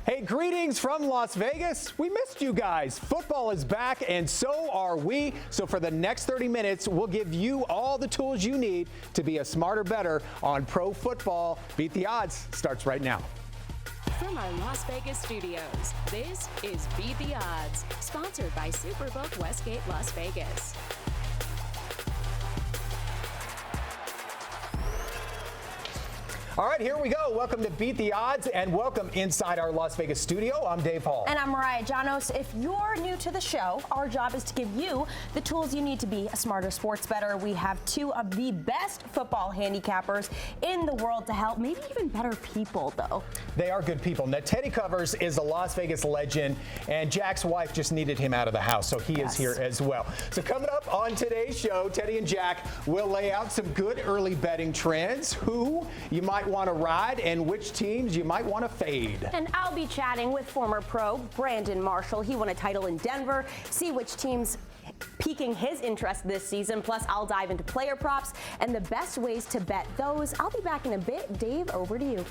Hey, greetings from Las Vegas. We missed you guys. Football is back, and so are we. So for the next 30 minutes, we'll give you all the tools you need to be a smarter, better on pro football. Beat the Odds starts right now. From our Las Vegas studios, this is Beat the Odds, sponsored by Superbook Westgate Las Vegas. All right, here we go. Welcome to Beat the Odds and welcome inside our Las Vegas studio. I'm Dave Hall. And I'm Mariah Janos. If you're new to the show, our job is to give you the tools you need to be a smarter sports bettor. We have two of the best football handicappers in the world to help, maybe even better people, though. They are good people. Now, Teddy Covers is a Las Vegas legend, and Jack's wife just needed him out of the house, so he is here as well. So coming up on today's show, Teddy and Jack will lay out some good early betting trends, who you might want to ride, and which teams you might want to fade. And I'll be chatting with former pro Brandon Marshall. He won a title in Denver. See which teams piquing his interest this season. Plus, I'll dive into player props and the best ways to bet those. I'll be back in a bit. Dave, over to you.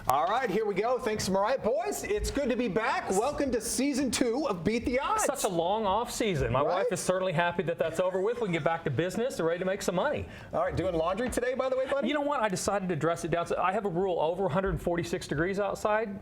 All right, here we go. Thanks, Mariah. Boys, it's good to be back. Welcome to Season 2 of Beat the Odds. Such a long off season. My wife is certainly happy that that's over with. We can get back to business and ready to make some money. All right, doing laundry today, by the way, buddy? You know what? I decided to dress it down. So I have a rule, over 146 degrees outside,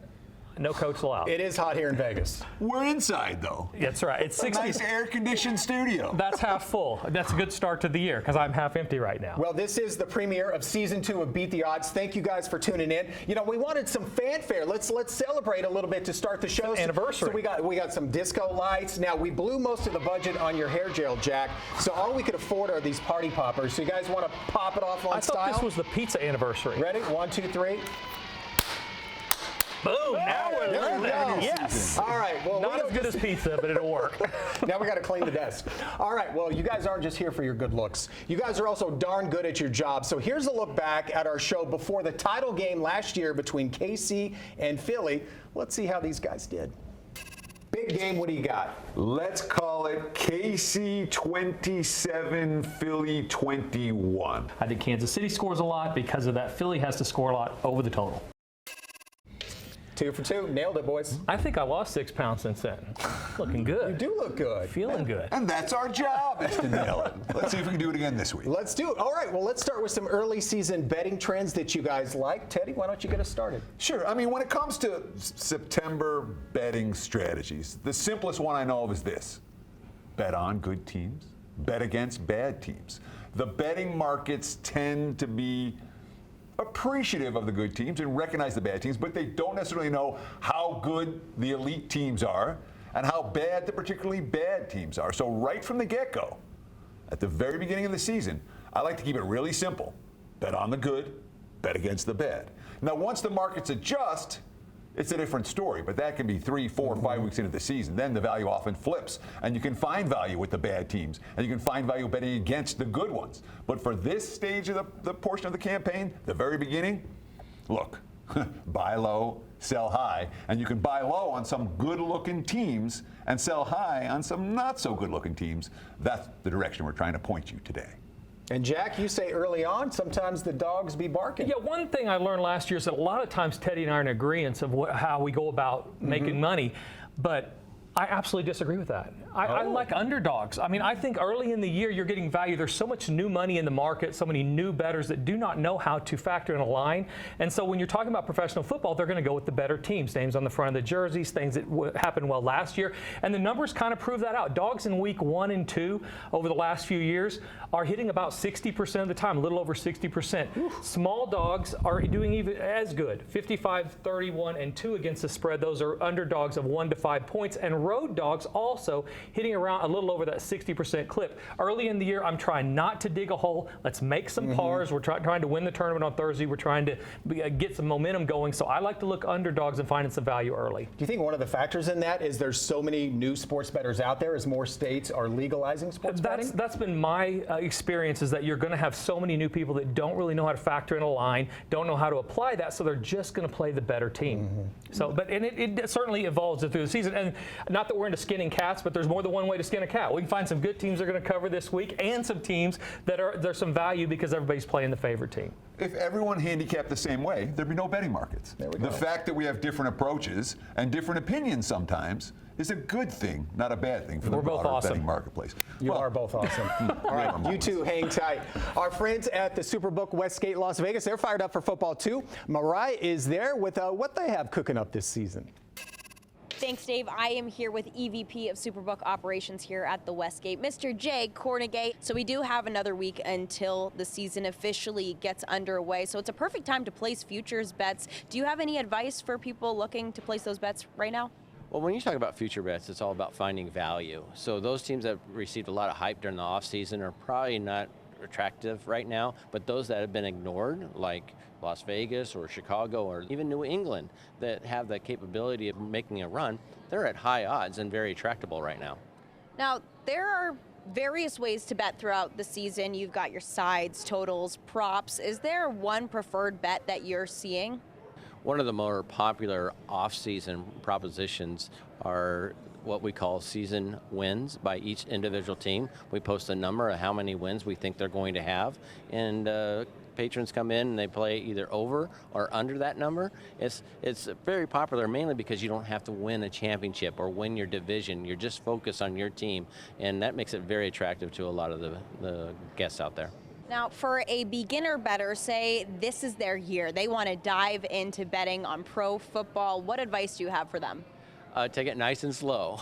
no coats allowed. It is hot here in Vegas. We're inside, though. That's right. It's 60. Nice air-conditioned studio. That's half full. That's a good start to the year because I'm half empty right now. Well, this is the premiere of Season 2 of Beat the Odds. Thank you guys for tuning in. You know, we wanted some fanfare. Let's celebrate a little bit to start the show. Anniversary. So we got some disco lights. Now, we blew most of the budget on your hair gel, Jack. So all we could afford are these party poppers. So you guys want to pop it off on style? I thought this was the pizza anniversary. Ready? 1, 2, 3. Boom! Now we're There we go. Yes. All right. Well, Not as good as pizza, but it'll work. Now we got to clean the desk. All right. Well, you guys aren't just here for your good looks. You guys are also darn good at your job. So here's a look back at our show before the title game last year between KC and Philly. Let's see how these guys did. Big game. What do you got? Let's call it KC 27, Philly 21. I think Kansas City scores a lot. Because of that, Philly has to score a lot over the total. 2 for 2. Nailed it, boys. I think I lost 6 pounds since then. Looking good. You do look good. Feeling good. And that's our job, is to nail it. Let's see if we can do it again this week. Let's do it. All right. Well, let's start with some early season betting trends that you guys like. Teddy, why don't you get us started? Sure. I mean, when it comes to September betting strategies, the simplest one I know of is this. Bet on good teams. Bet against bad teams. The betting markets tend to be appreciative of the good teams and recognize the bad teams, but they don't necessarily know how good the elite teams are and how bad the particularly bad teams are. So right from the get-go, at the very beginning of the season, I like to keep it really simple. Bet on the good, bet against the bad. Now, once the markets adjust, it's a different story, but that can be 3, 4, 5 weeks into the season. Then the value often flips, and you can find value with the bad teams, and you can find value betting against the good ones. But for this stage of the portion of the campaign, the very beginning, look, buy low, sell high, and you can buy low on some good-looking teams and sell high on some not-so-good-looking teams. That's the direction we're trying to point you today. And Jack, you say early on, sometimes the dogs be barking. Yeah, one thing I learned last year is that a lot of times Teddy and I are in agreement of how we go about making money, but I absolutely disagree with that. I like underdogs. I mean, I think early in the year you're getting value. There's so much new money in the market, so many new bettors that do not know how to factor in a line. And so when you're talking about professional football, they're going to go with the better teams, names on the front of the jerseys, things that happened well last year. And the numbers kind of prove that out. Dogs in week 1 and 2 over the last few years are hitting about 60% of the time, a little over 60%. Small dogs are doing even as good, 55, 31, and 2 against the spread. Those are underdogs of 1 to 5 points. And road dogs also hitting around a little over that 60% clip. Early in the year, I'm trying not to dig a hole. Let's make some pars. We're trying to win the tournament on Thursday. We're trying to get some momentum going. So I like to look underdogs and finding some value early. Do you think one of the factors in that is there's so many new sports bettors out there as more states are legalizing sports betting? That's been my experience, is that you're going to have so many new people that don't really know how to factor in a line, don't know how to apply that, so they're just going to play the better team. So, but it certainly evolves through the season. And not that we're into skinning cats, but there's more than one way to skin a cat. We can find some good teams that are going to cover this week and some teams that there's some value because everybody's playing the favorite team. If everyone handicapped the same way, there'd be no betting markets. There we go. The fact that we have different approaches and different opinions sometimes is a good thing, not a bad thing for the We're both broader awesome. betting marketplace. You are both awesome. All right, you two hang tight. Our friends at the Superbook Westgate Las Vegas, they're fired up for football too. Mariah is there with what they have cooking up this season. Thanks, Dave. I am here with EVP of Superbook Operations here at the Westgate, Mr. Jay Cornegate. So we do have another week until the season officially gets underway. So it's a perfect time to place futures bets. Do you have any advice for people looking to place those bets right now? Well, when you talk about future bets, it's all about finding value. So those teams that received a lot of hype during the offseason are probably not attractive right now, but those that have been ignored, like Las Vegas or Chicago or even New England, that have the capability of making a run, they're at high odds and very attractable right now. Now, there are various ways to bet throughout the season. You've got your sides, totals, props. Is there one preferred bet that you're seeing? One of the more popular off-season propositions are what we call season wins by each individual team. We post a number of how many wins we think they're going to have, and patrons come in and they play either over or under that number. It's very popular mainly because you don't have to win a championship or win your division. You're just focused on your team, and that makes it very attractive to a lot of the guests out there. Now, for a beginner bettor, say this is their year, they want to dive into betting on pro football, what advice do you have for them? Take it nice and slow.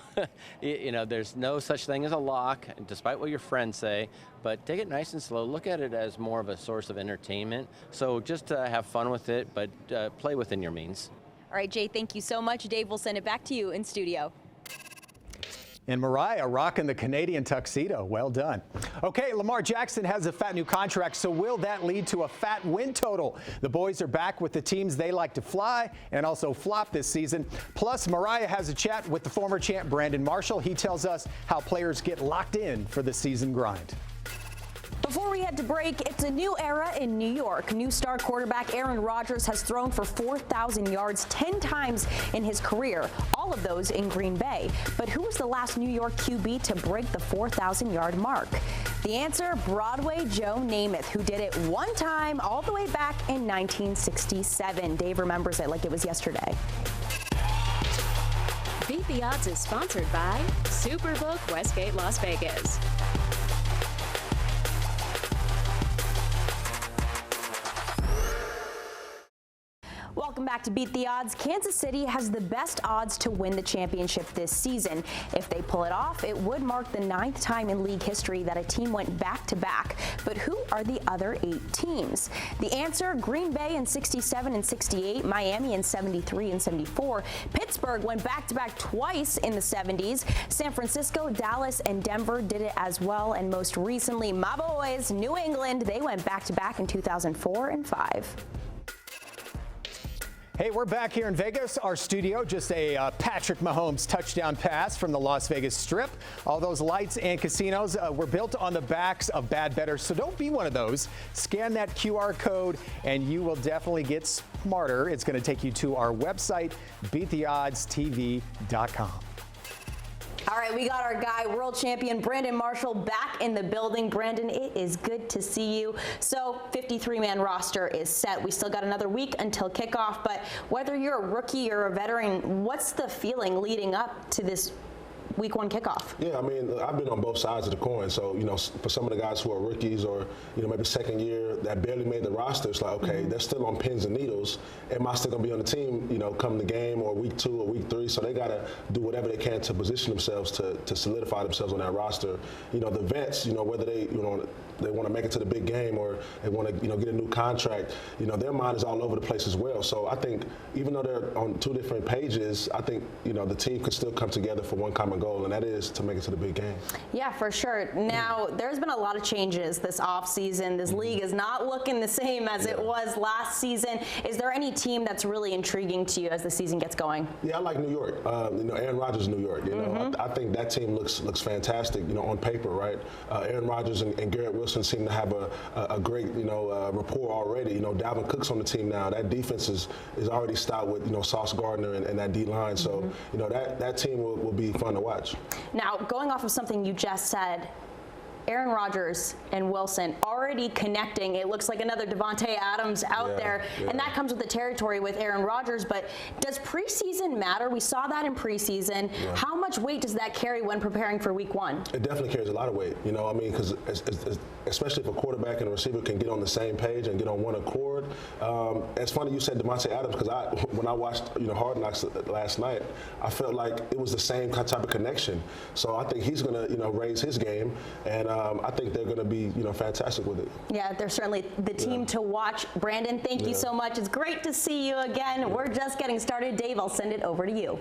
You know, there's no such thing as a lock, despite what your friends say, but take it nice and slow. Look at it as more of a source of entertainment. So just have fun with it, but play within your means. All right, Jay, thank you so much. Dave, we'll send it back to you in studio. And Mariah rocking the Canadian tuxedo. Well done. Okay, Lamar Jackson has a fat new contract, so will that lead to a fat win total? The boys are back with the teams they like to fly and also flop this season. Plus, Mariah has a chat with the former champ Brandon Marshall. He tells us how players get locked in for the season grind. Before we head to break, it's a new era in New York. New star quarterback Aaron Rodgers has thrown for 4,000 yards 10 times in his career, all of those in Green Bay. But who was the last New York QB to break the 4,000-yard mark? The answer, Broadway Joe Namath, who did it one time all the way back in 1967. Dave remembers it like it was yesterday. Beat the Odds is sponsored by Superbook Westgate Las Vegas. Welcome back to Beat the Odds. Kansas City has the best odds to win the championship this season. If they pull it off, it would mark the 9th time in league history that a team went back-to-back. But who are the other 8 teams? The answer, Green Bay in 67 and 68, Miami in 73 and 74. Pittsburgh went back-to-back twice in the 70s. San Francisco, Dallas, and Denver did it as well. And most recently, my boys, New England, they went back-to-back in 2004 and 5. Hey, we're back here in Vegas, our studio. Just a Patrick Mahomes touchdown pass from the Las Vegas Strip. All those lights and casinos were built on the backs of bad bettors, so don't be one of those. Scan that QR code and you will definitely get smarter. It's going to take you to our website, beattheoddstv.com. All right, we got our guy, world champion Brandon Marshall, back in the building. Brandon, it is good to see you. So, 53-man roster is set. We still got another week until kickoff, but whether you're a rookie or a veteran, what's the feeling leading up to this week 1 kickoff? Yeah, I mean, I've been on both sides of the coin. So, you know, for some of the guys who are rookies or, you know, maybe second year that barely made the roster, it's like, okay, they're still on pins and needles. Am I still going to be on the team, you know, come the game or week 2 or week 3? So they got to do whatever they can to position themselves to solidify themselves on that roster. You know, the vets, you know, whether they, you know, they want to make it to the big game or they want to, you know, get a new contract, you know, their mind is all over the place as well. So I think even though they're on 2 different pages, I think, you know, the team could still come together for one common goal, and that is to make it to the big game. Yeah, for sure. Now, there's been a lot of changes this offseason. This league is not looking the same as it was last season. Is there any team that's really intriguing to you as the season gets going? Yeah, I like New York. You know, Aaron Rodgers, New York. You know, I think that team looks fantastic. You know, on paper, right? Aaron Rodgers and Garrett Wilson Wilson seem to have a great, rapport already. Dalvin Cook's on the team now. That defense is already stout with, Sauce Gardner and that D-line. So, that team will be fun to watch. Now, going off of something you just said, Aaron Rodgers and Wilson already connecting. It looks like another Devontae Adams out there, and that comes with the territory with Aaron Rodgers. But does preseason matter? We saw that in preseason. Yeah. How much weight does that carry when preparing for week one? It definitely carries a lot of weight. Because especially if a quarterback and a receiver can get on the same page and get on one accord. It's funny you said Devontae Adams, because when I watched Hard Knocks last night, I felt like it was the same type of connection. So I think he's going to raise his game, and I think they're going to be fantastic with it. Yeah, they're certainly the team to watch. Brandon, thank you so much. It's great to see you again. We're just getting started. Dave, I'll send it over to you.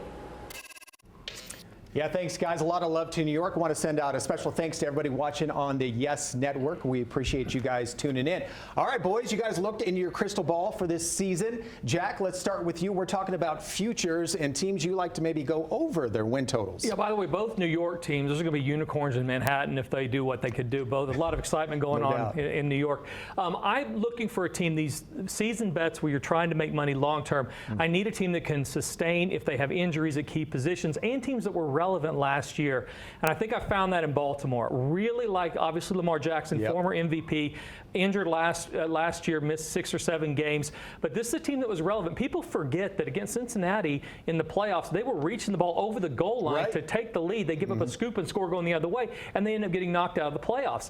Yeah, thanks, guys. A lot of love to New York. I want to send out a special thanks to everybody watching on the Yes Network. We appreciate you guys tuning in. All right, boys, you guys looked into your crystal ball for this season. Jack, let's start with you. We're talking about futures and teams you like to maybe go over their win totals. Yeah, by the way, both New York teams, those are going to be unicorns in Manhattan if they do what they could do. Both a lot of excitement going on in New York. I'm looking for a team, these season bets where you're trying to make money long term. I need a team that can sustain if they have injuries at key positions, and teams that were relevant last year. And I think I found that in Baltimore. Really like, obviously, Lamar Jackson, former MVP, injured last year, missed 6 or 7 games. But this is a team that was relevant. People forget that against Cincinnati in the playoffs, they were reaching the ball over the goal line to take the lead. They give up a scoop and score going the other way, and they end up getting knocked out of the playoffs.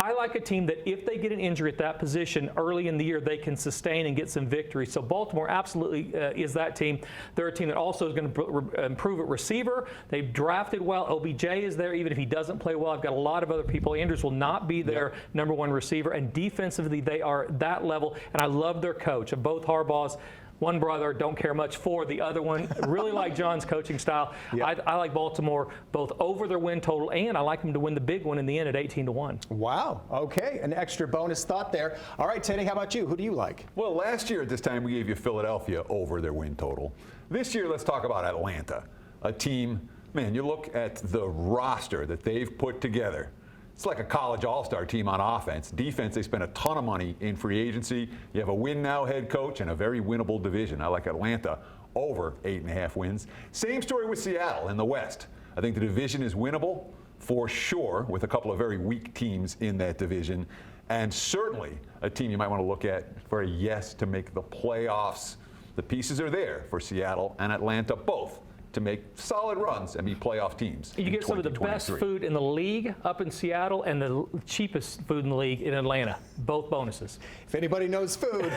I like a team that if they get an injury at that position early in the year, they can sustain and get some victory. So Baltimore absolutely is that team. They're a team that also is going to improve at receiver. They've drafted well. OBJ is there, even if he doesn't play well. I've got a lot of other people. Andrews will not be their number one receiver. And defensively, they are that level. And I love their coach. Of both Harbaughs, one brother, don't care much for. The other one, really like John's coaching style. I like Baltimore both over their win total, and I like them to win the big one in the end at 18-1. Wow. Okay. An extra bonus thought there. All right, Teddy, how about you? Who do you like? Well, last year at this time, we gave you Philadelphia over their win total. This year, let's talk about Atlanta, a team, man, you look at the roster that they've put together. It's like a college all-star team on offense. Defense, they spent a ton of money in free agency. You have a win-now head coach and a very winnable division. I like Atlanta over 8.5 wins. Same story with Seattle in the West. I think the division is winnable for sure, with a couple of very weak teams in that division. And certainly a team you might want to look at for a yes to make the playoffs. The pieces are there for Seattle and Atlanta both to make solid runs and be playoff teams. You get some of the best food in the league up in Seattle and the cheapest food in the league in Atlanta. Both bonuses. If anybody knows food.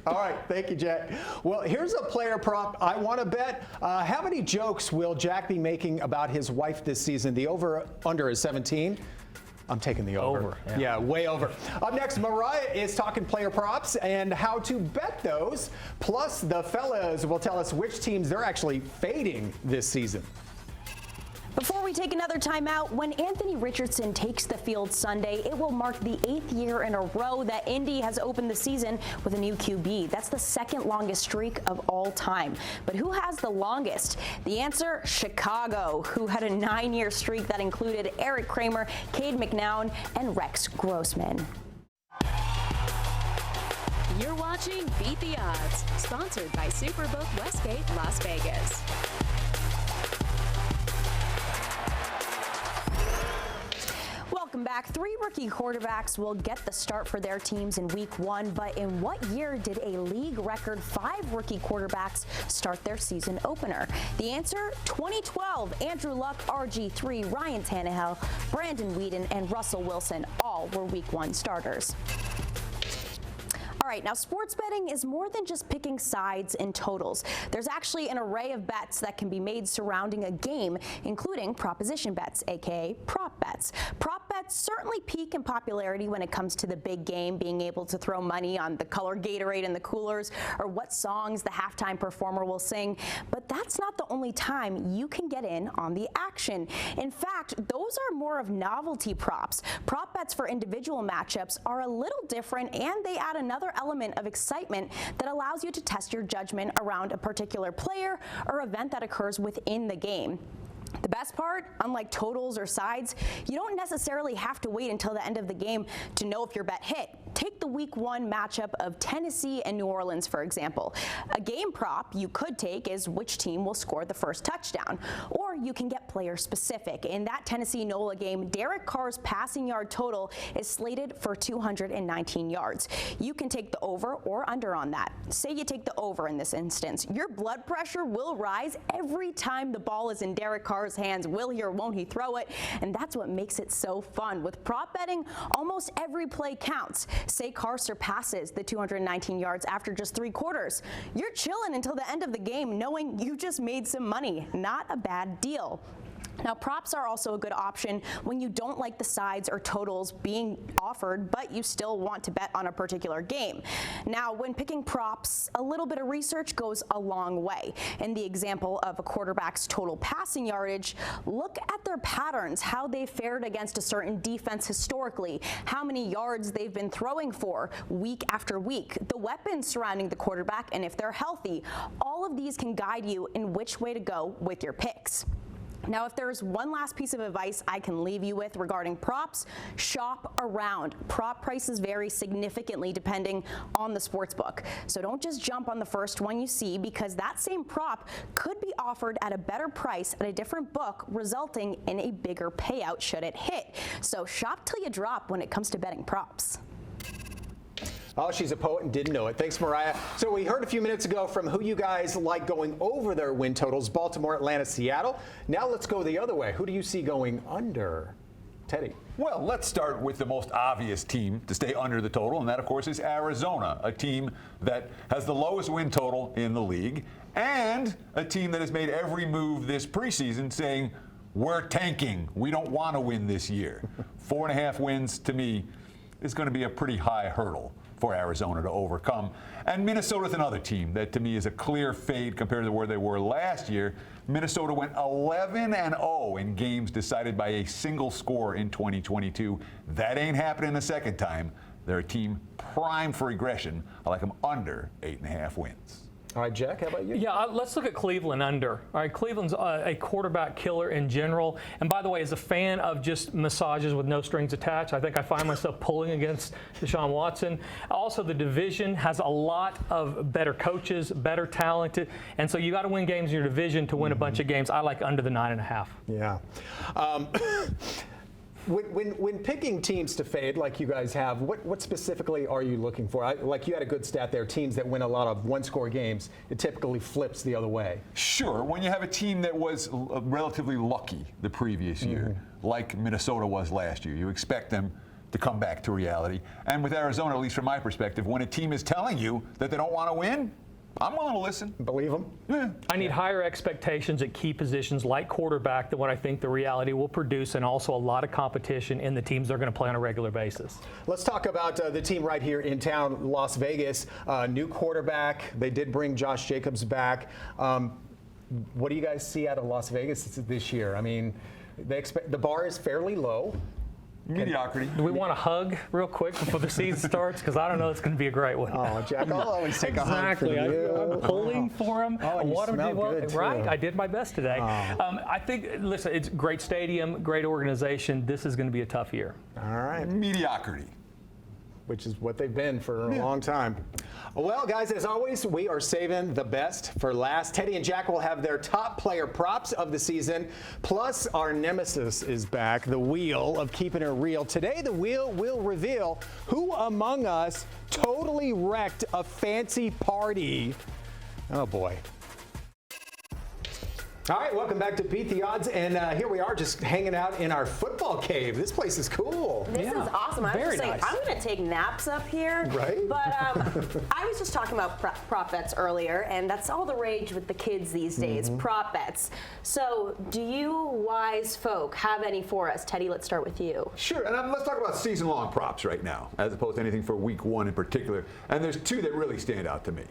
All right, thank you, Jack. Well, here's a player prop I want to bet. How many jokes will Jack be making about his wife this season? The over-under is 17. I'm taking the over. Yeah, way over. Up next, Mariah is talking player props and how to bet those. Plus, the fellas will tell us which teams they're actually fading this season. Before we take another timeout, when Anthony Richardson takes the field Sunday, it will mark the 8th year in a row that Indy has opened the season with a new QB. That's the second longest streak of all time. But who has the longest? The answer, Chicago, who had a 9-year streak that included Eric Kramer, Cade McNown, and Rex Grossman. You're watching Beat the Odds, sponsored by Superbook Westgate, Las Vegas. Welcome back. 3 rookie quarterbacks will get the start for their teams in week 1, but in what year did a league record 5 rookie quarterbacks start their season opener? The answer, 2012. Andrew Luck, RG3, Ryan Tannehill, Brandon Weeden, and Russell Wilson all were week 1 starters. All right, now sports betting is more than just picking sides and totals. There's actually an array of bets that can be made surrounding a game, including proposition bets, aka prop bets. Prop bets certainly peak in popularity when it comes to the big game, being able to throw money on the color Gatorade in the coolers or what songs the halftime performer will sing. But that's not the only time you can get in on the action. In fact, those are more of novelty props. Prop bets for individual matchups are a little different, and they add another element of excitement that allows you to test your judgment around a particular player or event that occurs within the game. The best part, unlike totals or sides, you don't necessarily have to wait until the end of the game to know if your bet hit. Take the Week 1 matchup of Tennessee and New Orleans, for example. A game prop you could take is which team will score the first touchdown. Or you can get player specific. In that Tennessee-NOLA game, Derek Carr's passing yard total is slated for 219 yards. You can take the over or under on that. Say you take the over in this instance. Your blood pressure will rise every time the ball is in Derek Carr's hands. Will he or won't he throw it? And that's what makes it so fun. With prop betting, almost every play counts. Say Carr surpasses the 219 yards after just 3 quarters. You're chilling until the end of the game knowing you just made some money. Not a bad deal. Now, props are also a good option when you don't like the sides or totals being offered, but you still want to bet on a particular game. Now, when picking props, a little bit of research goes a long way. In the example of a quarterback's total passing yardage, look at their patterns, how they fared against a certain defense historically, how many yards they've been throwing for week after week, the weapons surrounding the quarterback, and if they're healthy. All of these can guide you in which way to go with your picks. Now, if there's one last piece of advice I can leave you with regarding props, shop around. Prop prices vary significantly depending on the sports book. So don't just jump on the first one you see, because that same prop could be offered at a better price at a different book, resulting in a bigger payout should it hit. So shop till you drop when it comes to betting props. Oh, she's a poet and didn't know it. Thanks, Mariah. So we heard a few minutes ago from who you guys like going over their win totals: Baltimore, Atlanta, Seattle. Now let's go the other way. Who do you see going under? Teddy. Well, let's start with the most obvious team to stay under the total, and that, of course, is Arizona, a team that has the lowest win total in the league, and a team that has made every move this preseason saying, we're tanking. We don't want to win this year. 4.5 wins, to me, is going to be a pretty high hurdle for Arizona to overcome. And Minnesota's another team that to me is a clear fade compared to where they were last year. Minnesota went 11-0 in games decided by a single score in 2022. That ain't happening a second time. They're a team primed for regression. I like them under 8.5 wins. All right, Jack, how about you? Yeah, let's look at Cleveland under. All right, Cleveland's a quarterback killer in general. And by the way, as a fan of just massages with no strings attached, I think I find myself pulling against Deshaun Watson. Also, the division has a lot of better coaches, better talented. And so you got to win games in your division to win a bunch of games. I like under the 9.5. Yeah. When picking teams to fade like you guys have, what specifically are you looking for? Like you had a good stat there, teams that win a lot of one-score games, it typically flips the other way. Sure, when you have a team that was relatively lucky the previous year, like Minnesota was last year, you expect them to come back to reality. And with Arizona, at least from my perspective, when a team is telling you that they don't want to win, I'm willing to listen. Believe them? Yeah. I need higher expectations at key positions like quarterback than what I think the reality will produce, and also a lot of competition in the teams they're going to play on a regular basis. Let's talk about the team right here in town, Las Vegas. New quarterback. They did bring Josh Jacobs back. What do you guys see out of Las Vegas this year? I mean, they expect the bar is fairly low. Mediocrity. Do we want to hug real quick before the season starts? Because I don't know it's going to be a great one. Oh, Jack, I'll always take a hug from Exactly. you. I'm pulling for him. Oh, I and you want him to smell do well. good, too. Right. I did my best today. Oh. I think, listen, it's a great stadium, great organization. This is going to be a tough year. All right. Mediocrity. Which is what they've been for a long time. Well, guys, as always, we are saving the best for last. Teddy and Jack will have their top player props of the season. Plus, our nemesis is back, the wheel of keeping it real. Today, the wheel will reveal who among us totally wrecked a fancy party. Oh, boy. All right, welcome back to Beat the Odds, and here we are just hanging out in our football cave. This place is cool. This is awesome. I was Very just saying, nice. I'm going to take naps up here. Right. But I was just talking about prop bets earlier, and that's all the rage with the kids these days, prop bets. So do you wise folk have any for us? Teddy, let's start with you. Sure, and let's talk about season-long props right now, as opposed to anything for week 1 in particular. And there's 2 that really stand out to me.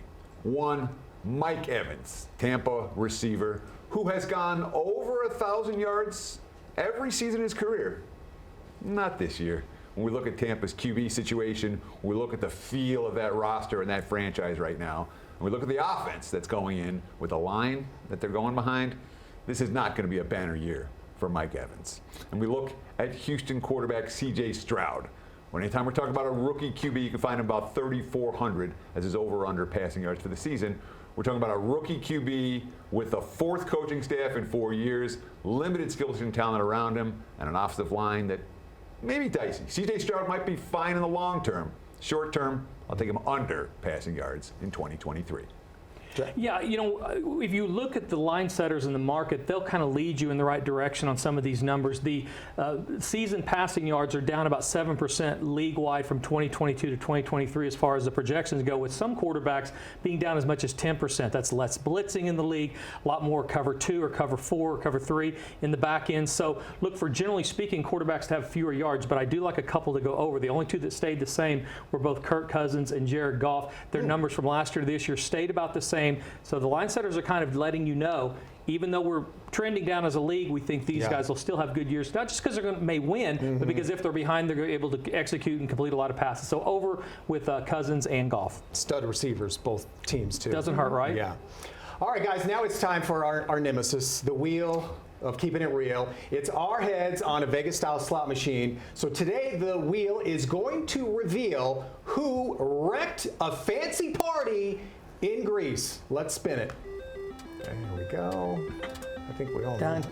One, Mike Evans, Tampa receiver, who has gone over 1,000 yards every season in his career. Not this year. When we look at Tampa's QB situation, we look at the feel of that roster and that franchise right now, and we look at the offense that's going in with the line that they're going behind, this is not going to be a banner year for Mike Evans. And we look at Houston quarterback C.J. Stroud. Anytime we're talking about a rookie QB, you can find him about 3,400 as his over-under passing yards for the season. We're talking about a rookie QB with the 4th coaching staff in 4 years, limited skill and talent around him, and an offensive line that may be dicey. C.J. Stroud might be fine in the long term. Short term, I'll take him under passing yards in 2023. Yeah, if you look at the line setters in the market, they'll kind of lead you in the right direction on some of these numbers. The season passing yards are down about 7% league-wide from 2022 to 2023 as far as the projections go, with some quarterbacks being down as much as 10%. That's less blitzing in the league, a lot more cover 2 or cover 4 or cover 3 in the back end. So look for, generally speaking, quarterbacks to have fewer yards, but I do like a couple to go over. The only 2 that stayed the same were both Kirk Cousins and Jared Goff. Their numbers from last year to this year stayed about the same. So the line setters are kind of letting you know, even though we're trending down as a league, we think these guys will still have good years, not just because they may win, but because if they're behind, they're able to execute and complete a lot of passes. So over with Cousins and Goff. Stud receivers, both teams, too. Doesn't hurt, right? Yeah. All right, guys, now it's time for our nemesis, the wheel of keeping it real. It's our heads on a Vegas-style slot machine. So today, the wheel is going to reveal who wrecked a fancy party in Greece. Let's spin it. There we go. I think we all know.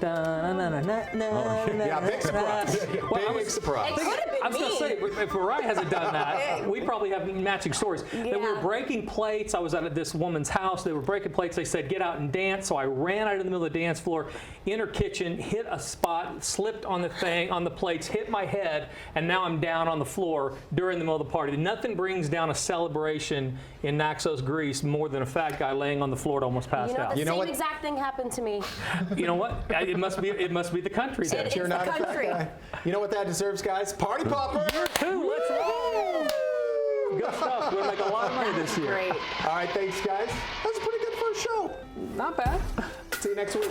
Yeah, big surprise. Big surprise. I was going to say, if Mariah hasn't done that, we probably have matching stories. They were breaking plates. I was at this woman's house. They were breaking plates. They said, get out and dance. So I ran out in the middle of the dance floor, in her kitchen, hit a spot, slipped on the thing, on the plates, hit my head, and now I'm down on the floor during the middle of the party. Nothing brings down a celebration in Naxos, Greece more than a fat guy laying on the floor to almost pass out. The same exact thing happened to me. You know what? It must be the country. Then. It's the country. You know what that deserves, guys? Party popper. Year 2, let's roll. Good stuff. We'll make a lot of money this year. Great. All right, thanks, guys. That was a pretty good first show. Not bad. See you next week.